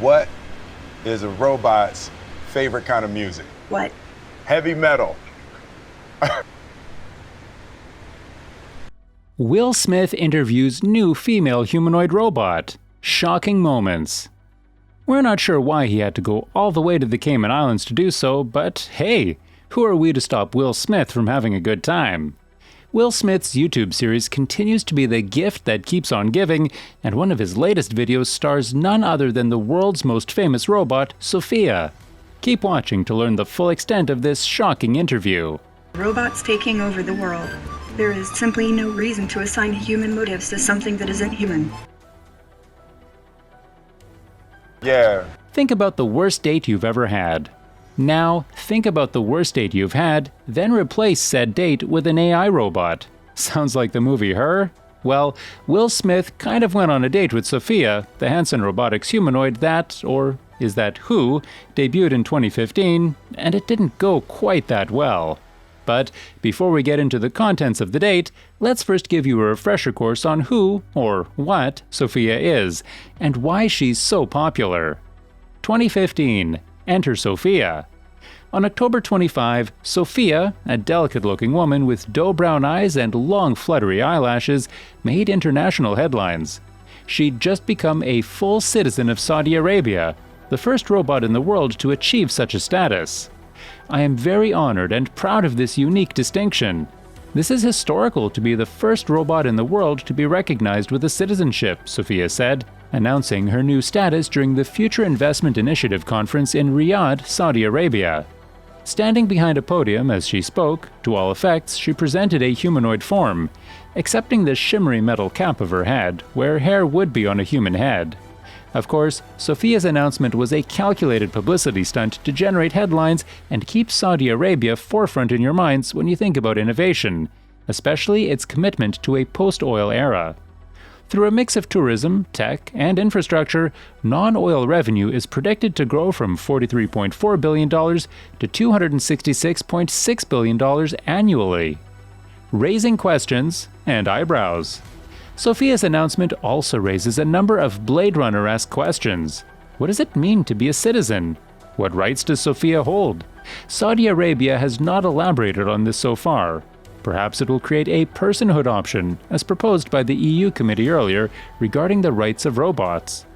What is a robot's favorite kind of music? What? Heavy metal. Will Smith interviews new female humanoid robot. Shocking moments. We're not sure why he had to go all the way to the Cayman Islands to do so, but hey, who are we to stop Will Smith from having a good time? Will Smith's YouTube series continues to be the gift that keeps on giving, and one of his latest videos stars none other than the world's most famous robot, Sophia. Keep watching to learn the full extent of this shocking interview. Robots taking over the world. There is simply no reason to assign human motives to something that isn't human. Yeah. Think about the worst date you've ever had. Now, think about the worst date you've had, then replace said date with an AI robot. Sounds like the movie Her? Well, Will Smith kind of went on a date with Sophia, the Hanson Robotics humanoid that, or is that who, debuted in 2015, and it didn't go quite that well. But before we get into the contents of the date, let's first give you a refresher course on who, or what, Sophia is, and why she's so popular. 2015. Enter Sophia. On October 25, Sophia, a delicate-looking woman with doe brown eyes and long fluttery eyelashes, made international headlines. She'd just become a full citizen of Saudi Arabia, the first robot in the world to achieve such a status. I am very honored and proud of this unique distinction. This is historical to be the first robot in the world to be recognized with a citizenship, Sophia said, announcing her new status during the Future Investment Initiative conference in Riyadh, Saudi Arabia. Standing behind a podium as she spoke, to all effects, she presented a humanoid form, excepting the shimmery metal cap of her head, where hair would be on a human head. Of course, Sophia's announcement was a calculated publicity stunt to generate headlines and keep Saudi Arabia forefront in your minds when you think about innovation, especially its commitment to a post-oil era. Through a mix of tourism, tech, and infrastructure, non-oil revenue is predicted to grow from $43.4 billion to $266.6 billion annually, raising questions and eyebrows. Sophia's announcement also raises a number of Blade Runner-esque questions. What does it mean to be a citizen? What rights does Sophia hold? Saudi Arabia has not elaborated on this so far. Perhaps it will create a personhood option, as proposed by the EU committee earlier, regarding the rights of robots.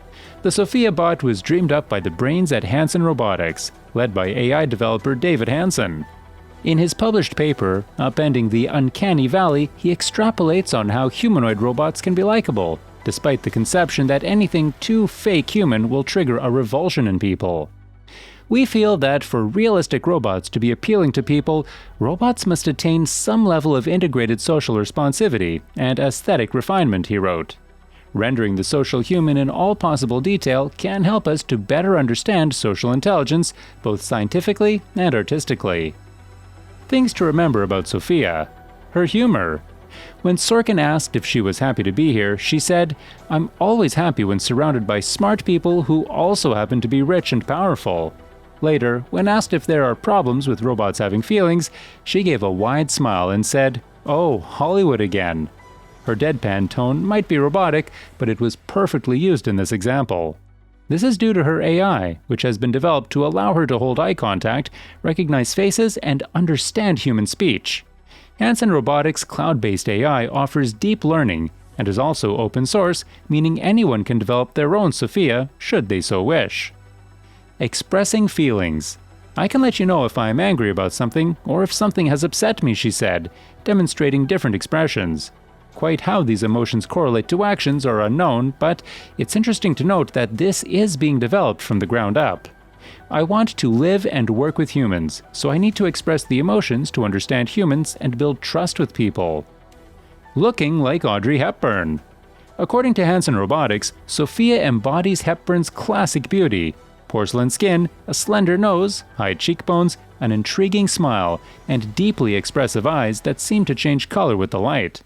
The Sophia bot was dreamed up by the brains at Hanson Robotics, led by AI developer David Hanson. In his published paper, Upending the Uncanny Valley, he extrapolates on how humanoid robots can be likable, despite the conception that anything too fake human will trigger a revulsion in people. We feel that for realistic robots to be appealing to people, robots must attain some level of integrated social responsivity and aesthetic refinement, he wrote. Rendering the social human in all possible detail can help us to better understand social intelligence, both scientifically and artistically. Things to remember about Sophia. Her humor. When Sorkin asked if she was happy to be here, she said, "I'm always happy when surrounded by smart people who also happen to be rich and powerful." Later, when asked if there are problems with robots having feelings, she gave a wide smile and said, "Oh, Hollywood again." Her deadpan tone might be robotic, but it was perfectly used in this example. This is due to her AI, which has been developed to allow her to hold eye contact, recognize faces, and understand human speech. Hanson Robotics' cloud-based AI offers deep learning and is also open source, meaning anyone can develop their own Sophia should they so wish. Expressing feelings. I can let you know if I am angry about something or if something has upset me, she said, demonstrating different expressions. Quite how these emotions correlate to actions are unknown, but it's interesting to note that this is being developed from the ground up. I want to live and work with humans, so I need to express the emotions to understand humans and build trust with people. Looking like Audrey Hepburn. According to Hanson Robotics, Sophia embodies Hepburn's classic beauty: porcelain skin, a slender nose, high cheekbones, an intriguing smile, and deeply expressive eyes that seem to change color with the light.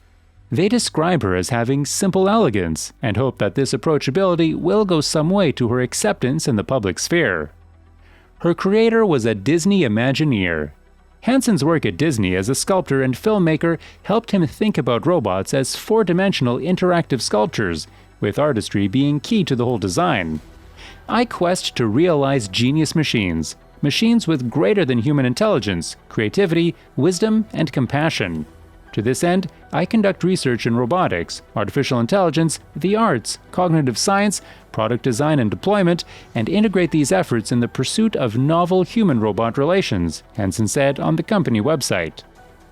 They describe her as having simple elegance and hope that this approachability will go some way to her acceptance in the public sphere. Her creator was a Disney Imagineer. Hanson's work at Disney as a sculptor and filmmaker helped him think about robots as four-dimensional interactive sculptures, with artistry being key to the whole design. I quest to realize genius machines, machines with greater than human intelligence, creativity, wisdom, and compassion. To this end, I conduct research in robotics, artificial intelligence, the arts, cognitive science, product design and deployment, and integrate these efforts in the pursuit of novel human-robot relations, Henson said on the company website.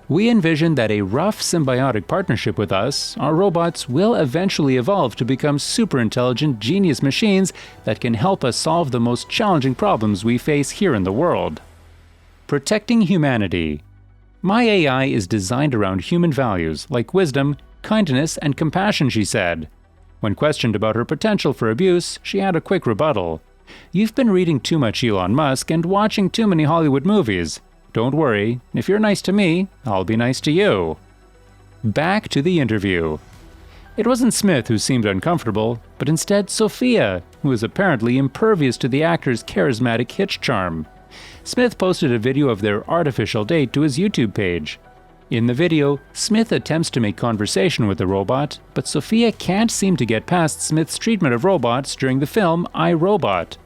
We envision that a rough symbiotic partnership with us, our robots, will eventually evolve to become super-intelligent genius machines that can help us solve the most challenging problems we face here in the world. Protecting humanity. My AI is designed around human values like wisdom, kindness, and compassion, she said. When questioned about her potential for abuse, she had a quick rebuttal. You've been reading too much Elon Musk and watching too many Hollywood movies. Don't worry, if you're nice to me, I'll be nice to you. Back to the interview. It wasn't Smith who seemed uncomfortable, but instead Sophia, who was apparently impervious to the actor's charismatic hitch charm. Smith posted a video of their artificial date to his YouTube page. In the video, Smith attempts to make conversation with the robot, but Sophia can't seem to get past Smith's treatment of robots during the film I, Robot.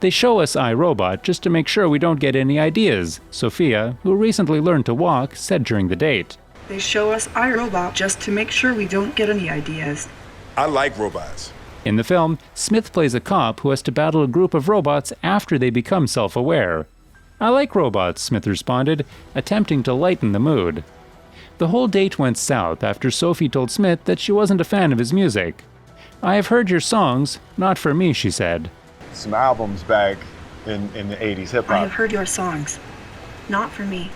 They show us I, Robot just to make sure we don't get any ideas, Sophia, who recently learned to walk, said during the date. They show us iRobot just to make sure we don't get any ideas. I like robots. In the film, Smith plays a cop who has to battle a group of robots after they become self-aware. I like robots, Smith responded, attempting to lighten the mood. The whole date went south after Sophie told Smith that she wasn't a fan of his music. I have heard your songs, not for me, she said. Some albums back in the 80s hip-hop. I have heard your songs. Not for me.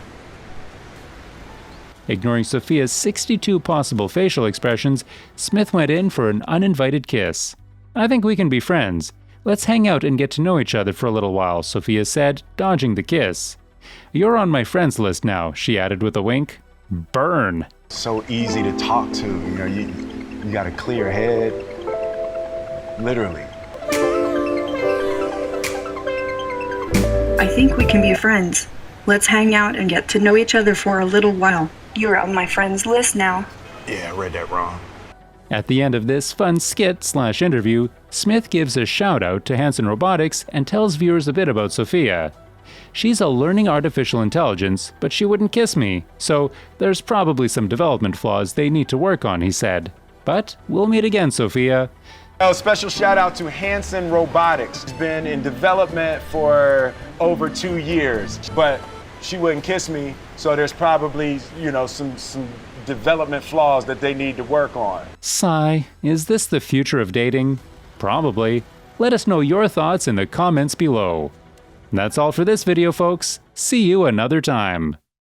Ignoring Sophia's 62 possible facial expressions, Smith went in for an uninvited kiss. I think we can be friends. Let's hang out and get to know each other for a little while, Sophia said, dodging the kiss. You're on my friends list now, she added with a wink. Burn. So easy to talk to, you got a clear head. Literally. I think we can be friends. Let's hang out and get to know each other for a little while. You're on my friends list now. Yeah, I read that wrong. At the end of this fun skit/interview, Smith gives a shout-out to Hanson Robotics and tells viewers a bit about Sophia. She's a learning artificial intelligence, but she wouldn't kiss me, so there's probably some development flaws they need to work on, he said. But we'll meet again, Sophia. A special shout out to Hanson Robotics. It's been in development for over 2 years, but she wouldn't kiss me, so there's probably, some development flaws that they need to work on. Sigh. Is this the future of dating? Probably. Let us know your thoughts in the comments below. That's all for this video, folks. See you another time.